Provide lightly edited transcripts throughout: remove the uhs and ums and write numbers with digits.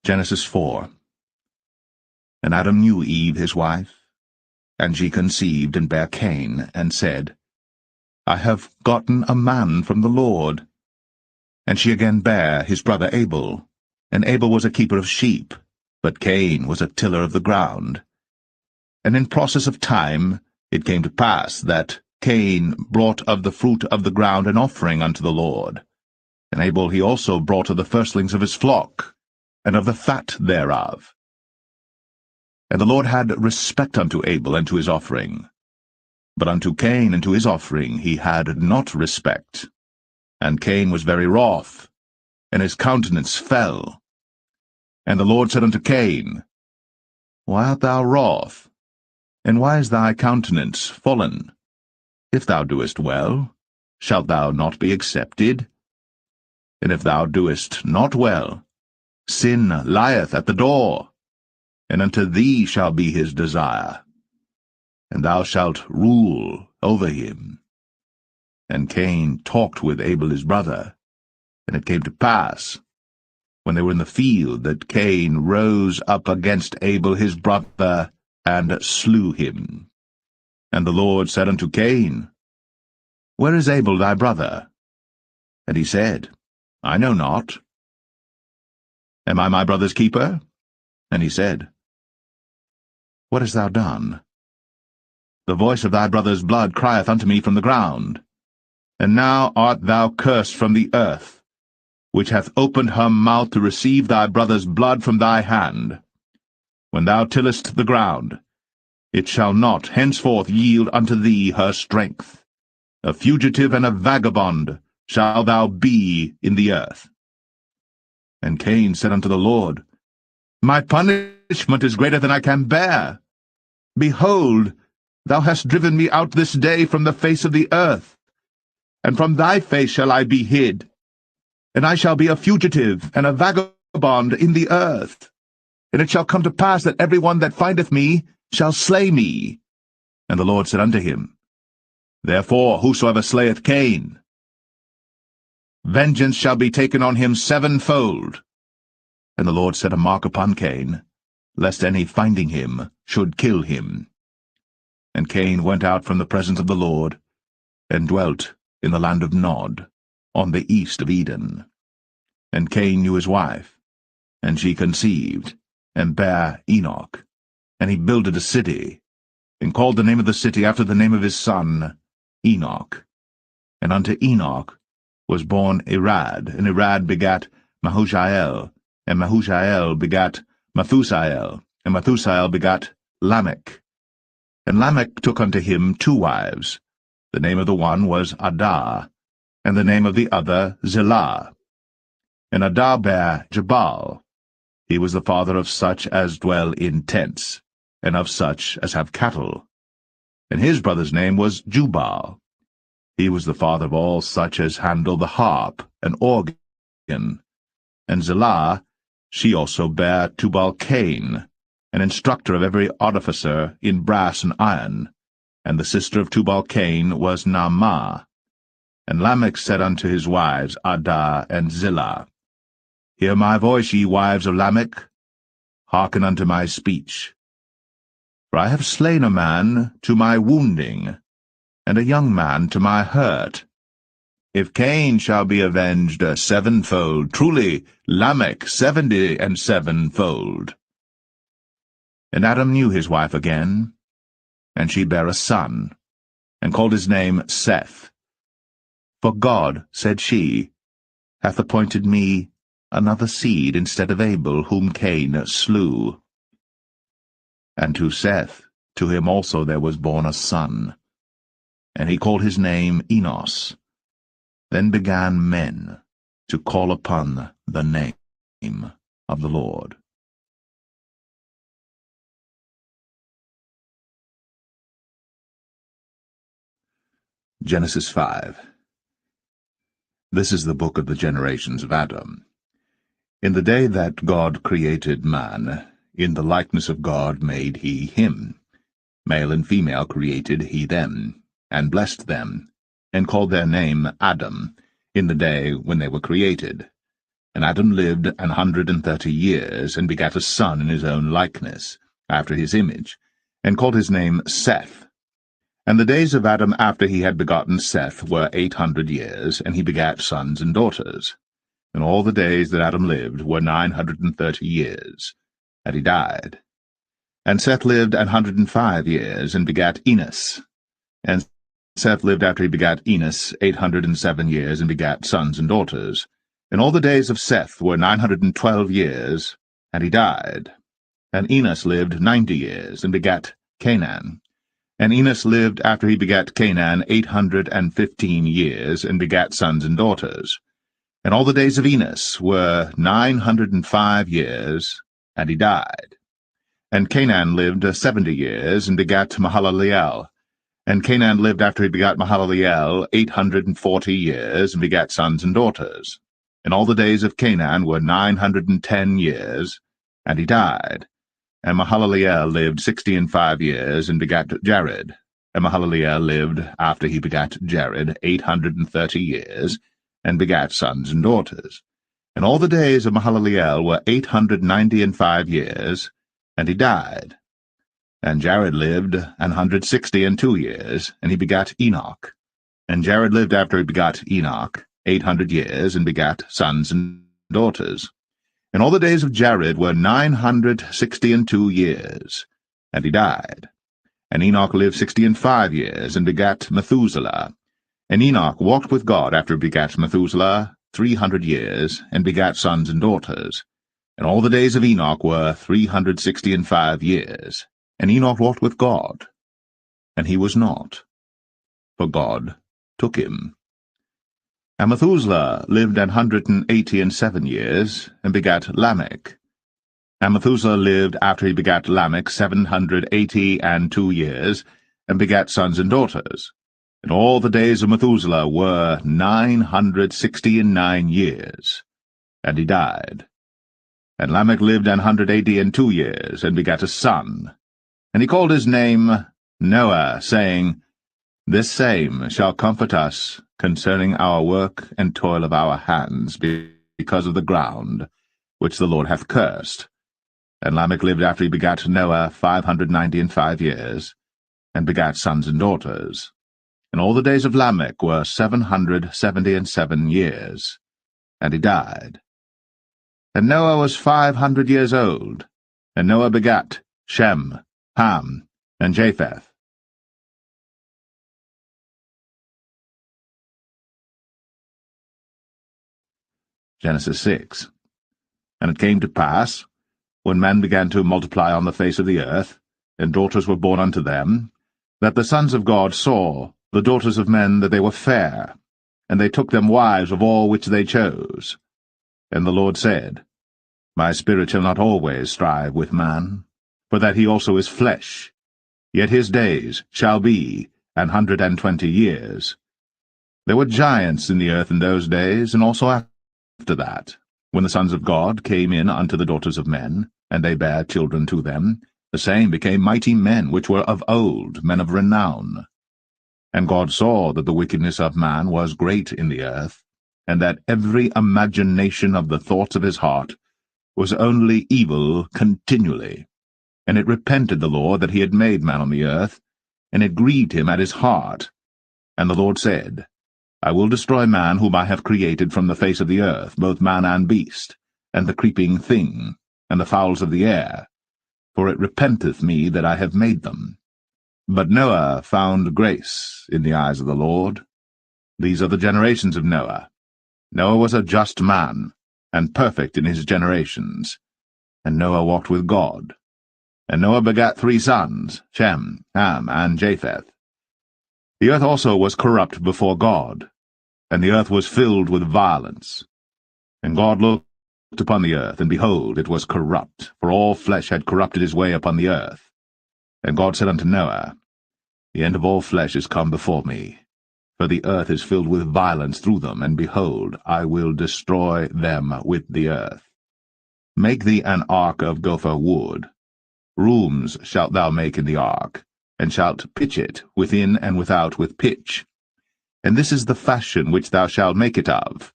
Genesis 4. And Adam knew Eve his wife, and she conceived and bare Cain, and said, I have gotten a man from the Lord. And she again bare his brother Abel, and Abel was a keeper of sheep, but Cain was a tiller of the ground. And in process of time it came to pass that Cain brought of the fruit of the ground an offering unto the Lord. And Abel he also brought of the firstlings of his flock, and of the fat thereof. And the Lord had respect unto Abel and to his offering. But unto Cain and to his offering he had not respect. And Cain was very wroth, and his countenance fell. And the Lord said unto Cain, Why art thou wroth? And why is thy countenance fallen? If thou doest well, shalt thou not be accepted? And if thou doest not well, sin lieth at the door, and unto thee shall be his desire, and thou shalt rule over him. And Cain talked with Abel his brother, and it came to pass, when they were in the field, that Cain rose up against Abel his brother, and slew him. And the Lord said unto Cain, Where is Abel thy brother? And he said, I know not. Am I my brother's keeper? And he said, What hast thou done? The voice of thy brother's blood crieth unto me from the ground. And now art thou cursed from the earth, which hath opened her mouth to receive thy brother's blood from thy hand. When thou tillest the ground, it shall not henceforth yield unto thee her strength. A fugitive and a vagabond shalt thou be in the earth. And Cain said unto the Lord, My punishment is greater than I can bear. Behold, thou hast driven me out this day from the face of the earth, and from thy face shall I be hid, and I shall be a fugitive and a vagabond in the earth. And it shall come to pass that every one that findeth me shall slay me. And the Lord said unto him, Therefore whosoever slayeth Cain, vengeance shall be taken on him sevenfold. And the Lord set a mark upon Cain, lest any finding him should kill him. And Cain went out from the presence of the Lord, and dwelt in the land of Nod, on the east of Eden. And Cain knew his wife, and she conceived, and bare Enoch. And he builded a city, and called the name of the city after the name of his son, Enoch. And unto Enoch was born Irad, and Irad begat Mahushael, and Mahushael begat Methusael, and Methusael begat Lamech. And Lamech took unto him 2 wives. The name of the one was Adah, and the name of the other Zillah. And Adah bare Jabal. He was the father of such as dwell in tents, and of such as have cattle. And his brother's name was Jubal. He was the father of all such as handle the harp and organ. And Zillah, she also bare Tubal-Cain, an instructor of every artificer in brass and iron. And the sister of Tubal-Cain was Naamah. And Lamech said unto his wives, Adah and Zillah, Hear my voice, ye wives of Lamech. Hearken unto my speech. For I have slain a man to my wounding, and a young man to my hurt. If Cain shall be avenged 7-fold, truly Lamech 77-fold. And Adam knew his wife again, and she bare a son, and called his name Seth. For God, said she, hath appointed me another seed instead of Abel, whom Cain slew. And to Seth, to him also there was born a son, and he called his name Enos. Then began men to call upon the name of the Lord. Genesis 5. This is the book of the generations of Adam. In the day that God created man, in the likeness of God made he him. Male and female created he them, and blessed them, and called their name Adam, in the day when they were created. And Adam lived 130 years, and begat a son in his own likeness, after his image, and called his name Seth. And the days of Adam after he had begotten Seth were 800 years, and he begat sons and daughters. And all the days that Adam lived were 930 years, and he died. And Seth lived 105 years, and begat Enos. And Seth lived after he begat Enos 807 years, and begat sons and daughters. And all the days of Seth were 912 years, and he died. And Enos lived 90 years, and begat Canaan. And Enos lived after he begat Canaan 815 years, and begat sons and daughters. And all the days of Enos were 905 years, and he died. And Canaan lived 70 years, and begat Mahalaleel. And Canaan lived after he begat Mahalaleel 840 years, and begat sons and daughters. And all the days of Canaan were 910 years, and he died. And Mahalaleel lived 65 years, and begat Jared. And Mahalaleel lived after he begat Jared 830 years, and begat sons and daughters. And all the days of Mahalaleel were 895 years, and he died. And Jared lived 162 years, and he begat Enoch. And Jared lived after he begat Enoch 800 years, and begat sons and daughters. And all the days of Jared were 962 years, and he died. And Enoch lived 65 years, and begat Methuselah. And Enoch walked with God after he begat Methuselah 300 years, and begat sons and daughters. And all the days of Enoch were 365 years. And Enoch walked with God, and he was not, for God took him. And Methuselah lived 187 years, and begat Lamech. And Methuselah lived after he begat Lamech 782 years, and begat sons and daughters. And all the days of Methuselah were 969 years, and he died. And Lamech lived 182 years, and begat a son. And he called his name Noah, saying, This same shall comfort us concerning our work and toil of our hands, because of the ground which the Lord hath cursed. And Lamech lived after he begat Noah 595 years, and begat sons and daughters. And all the days of Lamech were 777 years, and he died. And Noah was 500 years old, and Noah begat Shem, Ham, and Japheth. Genesis 6. And it came to pass, when men began to multiply on the face of the earth, and daughters were born unto them, that the sons of God saw the daughters of men that they were fair, and they took them wives of all which they chose. And the Lord said, My spirit shall not always strive with man, for that he also is flesh, yet his days shall be 120 years. There were giants in the earth in those days, and also after that, when the sons of God came in unto the daughters of men, and they bare children to them, the same became mighty men which were of old, men of renown. And God saw that the wickedness of man was great in the earth, and that every imagination of the thoughts of his heart was only evil continually. And it repented the Lord that he had made man on the earth, and it grieved him at his heart. And the Lord said, I will destroy man whom I have created from the face of the earth, both man and beast, and the creeping thing, and the fowls of the air, for it repenteth me that I have made them. But Noah found grace in the eyes of the Lord. These are the generations of Noah. Noah was a just man, and perfect in his generations. And Noah walked with God. And Noah begat 3 sons, Shem, Ham, and Japheth. The earth also was corrupt before God, and the earth was filled with violence. And God looked upon the earth, and behold, it was corrupt, for all flesh had corrupted his way upon the earth. And God said unto Noah, The end of all flesh is come before me, for the earth is filled with violence through them, and behold, I will destroy them with the earth. Make thee an ark of gopher wood. Rooms shalt thou make in the ark, and shalt pitch it within and without with pitch. And this is the fashion which thou shalt make it of.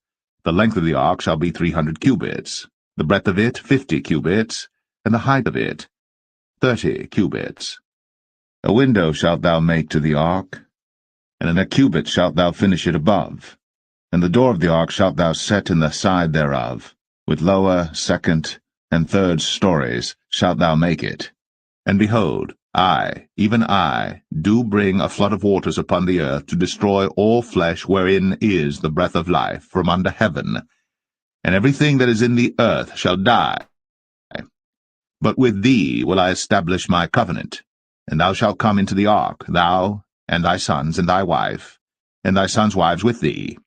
The length of the ark shall be 300 cubits, the breadth of it 50 cubits, and the height of it 30 cubits. A window shalt thou make to the ark, and in a cubit shalt thou finish it above. And the door of the ark shalt thou set in the side thereof, with lower, second, and third stories shalt thou make it. And behold, I, even I, do bring a flood of waters upon the earth to destroy all flesh wherein is the breath of life from under heaven, and everything that is in the earth shall die. But with thee will I establish my covenant, and thou shalt come into the ark, thou, and thy sons, and thy wife, and thy sons' wives with thee.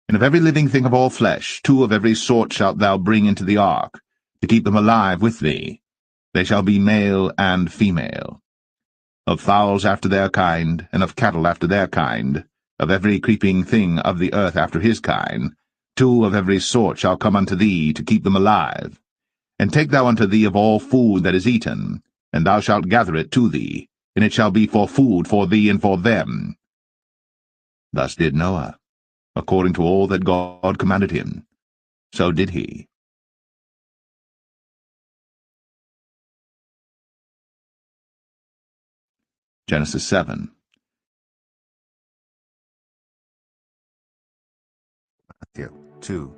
And of every living thing of all flesh, 2 of every sort shalt thou bring into the ark, to keep them alive with thee. They shall be male and female. Of fowls after their kind, and of cattle after their kind, of every creeping thing of the earth after his kind, 2 of every sort shall come unto thee, to keep them alive. And take thou unto thee of all food that is eaten, and thou shalt gather it to thee, and it shall be for food for thee and for them. Thus did Noah, according to all that God commanded him. So did he. Genesis 7. Matthew 2.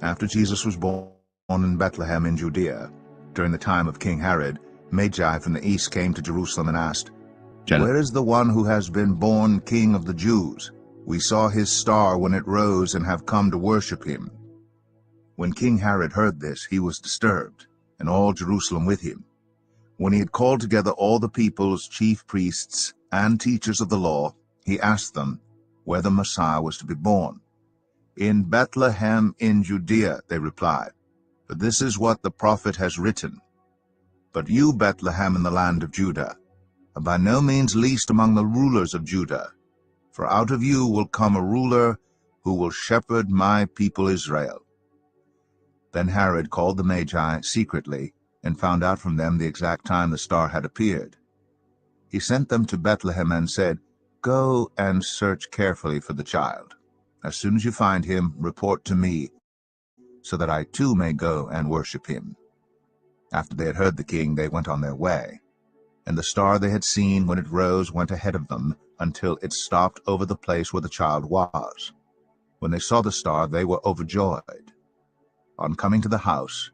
After Jesus was born in Bethlehem in Judea, during the time of King Herod, Magi from the east came to Jerusalem and asked, "Where is the one who has been born King of the Jews? We saw his star when it rose and have come to worship him." When King Herod heard this, he was disturbed, and all Jerusalem with him. When he had called together all the people's chief priests and teachers of the law, he asked them where the Messiah was to be born. "In Bethlehem in Judea," they replied, "for this is what the prophet has written. But you, Bethlehem, in the land of Judah, are by no means least among the rulers of Judah, for out of you will come a ruler who will shepherd my people Israel." Then Herod called the Magi secretly, and found out from them the exact time the star had appeared. He sent them to Bethlehem and said, "Go and search carefully for the child. As soon as you find him, report to me, so that I too may go and worship him." After they had heard the king, they went on their way. And the star they had seen when it rose went ahead of them, until it stopped over the place where the child was. When they saw the star, they were overjoyed. On coming to the house,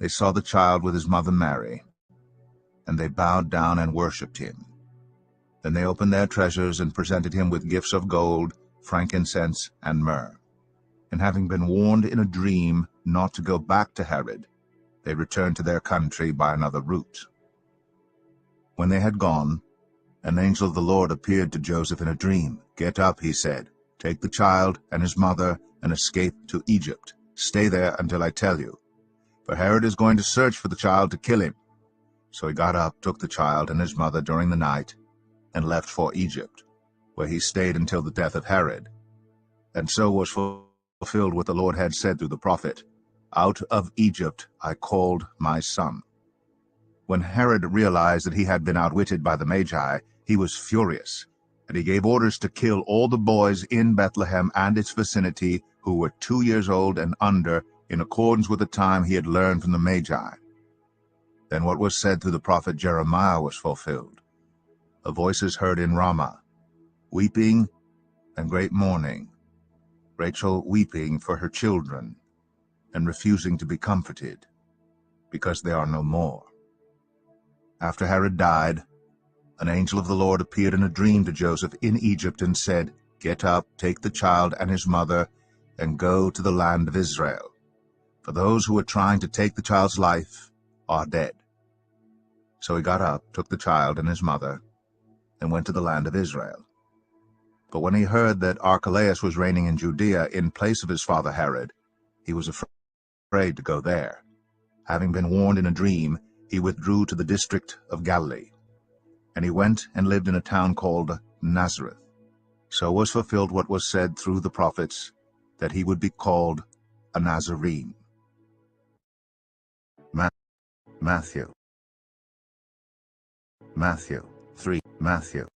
they saw the child with his mother Mary, and they bowed down and worshipped him. Then they opened their treasures and presented him with gifts of gold, frankincense, and myrrh. And having been warned in a dream not to go back to Herod, they returned to their country by another route. When they had gone, an angel of the Lord appeared to Joseph in a dream. "Get up," he said, "take the child and his mother and escape to Egypt. Stay there until I tell you, for Herod is going to search for the child to kill him." So he got up, took the child and his mother during the night, and left for Egypt, where he stayed until the death of Herod. And so was fulfilled what the Lord had said through the prophet, "Out of Egypt I called my son." When Herod realized that he had been outwitted by the Magi, he was furious, and he gave orders to kill all the boys in Bethlehem and its vicinity who were 2 years old and under, in accordance with the time he had learned from the Magi. Then what was said through the prophet Jeremiah was fulfilled. A voice is heard in Ramah, weeping and great mourning, Rachel weeping for her children, and refusing to be comforted, because they are no more. After Herod died, an angel of the Lord appeared in a dream to Joseph in Egypt and said, "Get up, take the child and his mother, and go to the land of Israel, for those who are trying to take the child's life are dead." So he got up, took the child and his mother, and went to the land of Israel. But when he heard that Archelaus was reigning in Judea in place of his father Herod, he was afraid to go there. Having been warned in a dream, he withdrew to the district of Galilee. And he went and lived in a town called Nazareth. So was fulfilled what was said through the prophets, that he would be called a Nazarene. Matthew 3. Matthew